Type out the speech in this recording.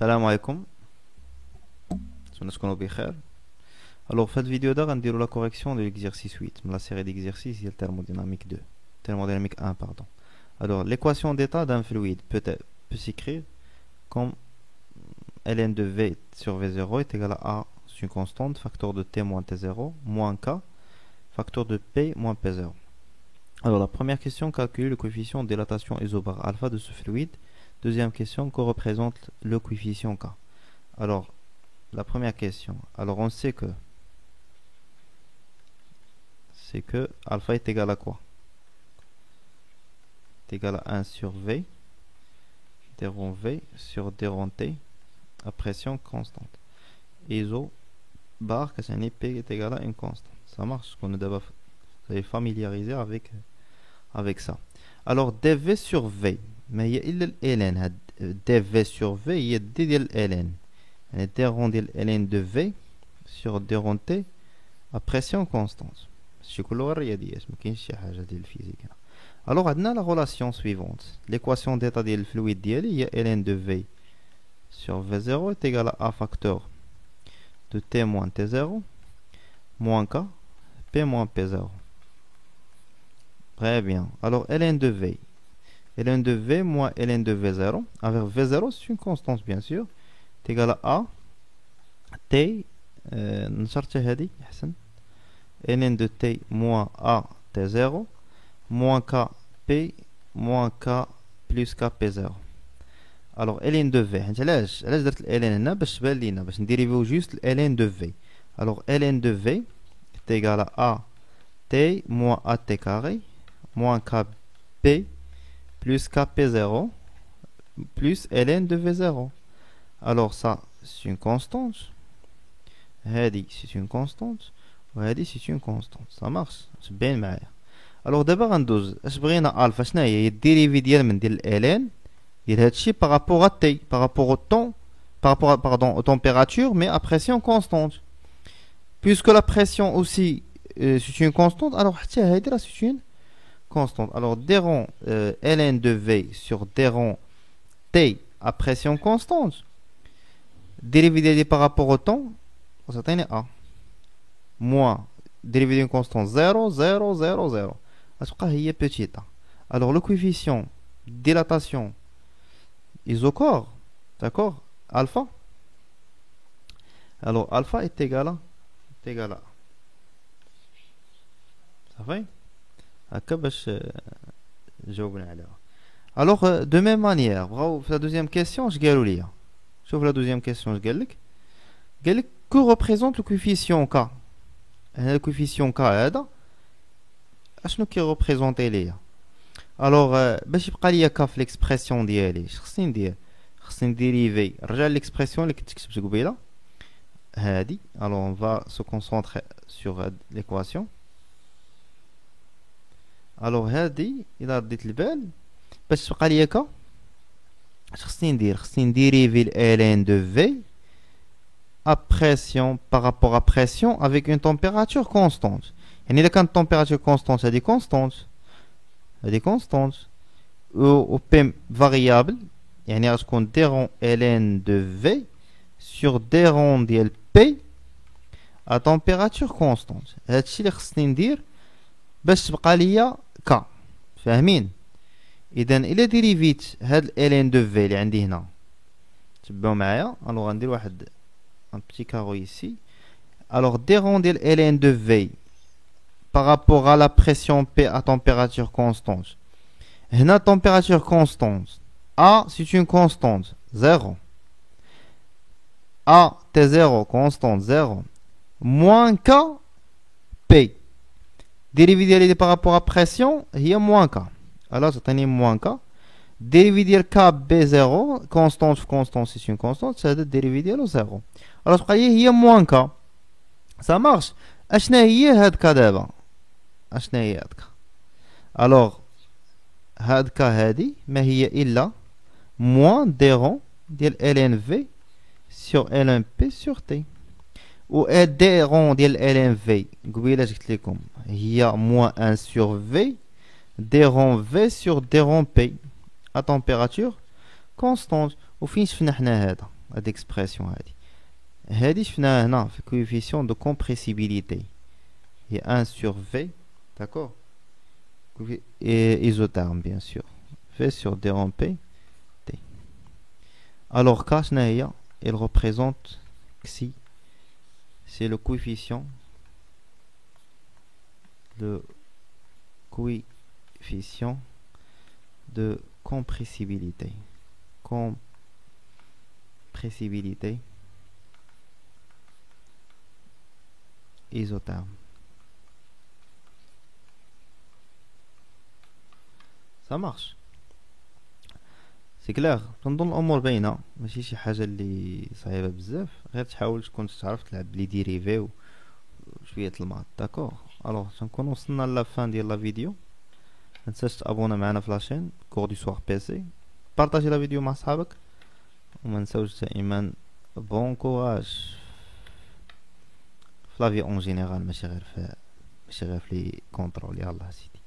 Salam alaikum. Alors, cette vidéo d'art, on dira la correction de l'exercice 8, la série d'exercices, il y a le thermodynamique 2, thermodynamique 1, pardon. Alors, l'équation d'état d'un fluide peut s'écrire comme ln de V sur V0 est égal à A, c'est une constante, facteur de T moins T0, moins K, facteur de P moins P0. Alors, la première question, calculer le coefficient de dilatation isobar alpha de ce fluide. Deuxième question, que représente le coefficient K? Alors, la première question. Alors, on sait que alpha est égal à quoi? C'est égal à 1 sur V, d rond V sur d rond T, à pression constante. Iso bar, que c'est P est égal à une constante. Ça marche, qu'on est familiarisé avec ça. Alors, dV sur V. Mais il y a ln. dV sur V, il y a d ln. d rond ln de V sur d rond T à pression constante. Alors, on a la relation suivante. L'équation d'état du fluide il y a ln de V sur V0 est égal à A facteur de T moins T0 moins K P moins P0. Très bien. Alors, ln de V. ln de V moins ln de V0. Avec V0, c'est une constante, bien sûr. C'est égal à A T. ln de T moins A T0 moins K P moins K plus K P0. Alors, ln de V. علاش درت ln هنا باش تبان لينا باش نديريفيو جوست ln de V. Alors, ln de V est égal à A T moins AT carré moins KP plus KP0 plus ln de V0. Alors ça, c'est une constante. هذه c'est une constante. وهذه c'est une constante. Ça marche. C'est bien معايا. Alors d'abord غندوز اش بغينا الفا شنو هي الديريفي ديال من ديال ln ديال هادشي par rapport à T, par rapport au temps, par rapport pardon aux températures mais à pression constante. Puisque la pression aussi c'est une constante, alors حتى هذه راه c'est une constante. Alors, d rond ln de V sur d rond T à pression constante, dérivé par rapport au temps, ça t'en A. Moins dérivé d'une constante 0, 0, 0, 0. Elle est petite. Alors, le coefficient de dilatation isochore, d'accord, alpha. Alors, alpha est égal à ça fait alors de même manière la deuxième question je gagne la deuxième question je gagne que représente le coefficient K le coefficient K qui représente les alors باش يبقى لي K في l'expression ديالي خصني ندير dériver رجع l'expression اللي كنت كتبت قبيله هادي. Alors on va se concentrer sur l'équation. Alors هادي إذا رديت البال باش تبقى ليا كا اش خصني نديريفي ln de V à pression par rapport à pression avec une température constante. يعني إذا كانت température constante هادي constante و P variable يعني غتكون d rond ln de V sur d rond ديال P à température constante. هادشي اللي خصني ندير باش تبقى ليا ك فاهمين؟ اذا الى ديريفيت هاد ln de V اللي عندي هنا تبعوا معايا. الوغ غندير واحد ان بتي كارو ici. alors d rond ديال ln de V par rapport à la pression P à température constante. هنا température constante A c'est une constante 0. A T0 constante 0 moins K P. Dérivé ديالي par rapport à pression هي moins K. Alors تعطيني moins K. Dérivé ديال K B0 constante c'est une constante, c'est le dérivé ديالو 0. Alors تبقى لي هي moins K. Ça marche. اشنا هي هاد K دابا؟ اشنا هي هاد K؟ alors هاد K هادي ما هي إلا moins d rond ديال ln V sur ln P sur T. و d rond ديال ln V قبيله قلت لكم هي moins 1 sur V d rond V sur d rond P à température constante. وفين شفنا حنا هذا هاد اكسبرسيون هادي شفناها هنا في coefficient de compressibilité هي 1 sur V d'accord et isotherme bien sûr V sur D en P T. Alors K شنو هي elle représente Xi, c'est le coefficient de compressibilité isotherme. Ça marche. سي كلير تنظن الامور باينه ماشي شي حاجه اللي صعيبه بزاف غير تحاول تكون تعرف تلعب لي ديريفي وشويه الماط داكور الوغ تنكون وصلنا لا فان ديال لا فيديو متنساش تابونا معنا في لاشين كور دو سوار بي سي بارطاجي لا فيديو مع صحابك وما نساوش دائما بون كوراج في لافي اون جينيرال ماشي غير في لي كونترول يلاه سيدي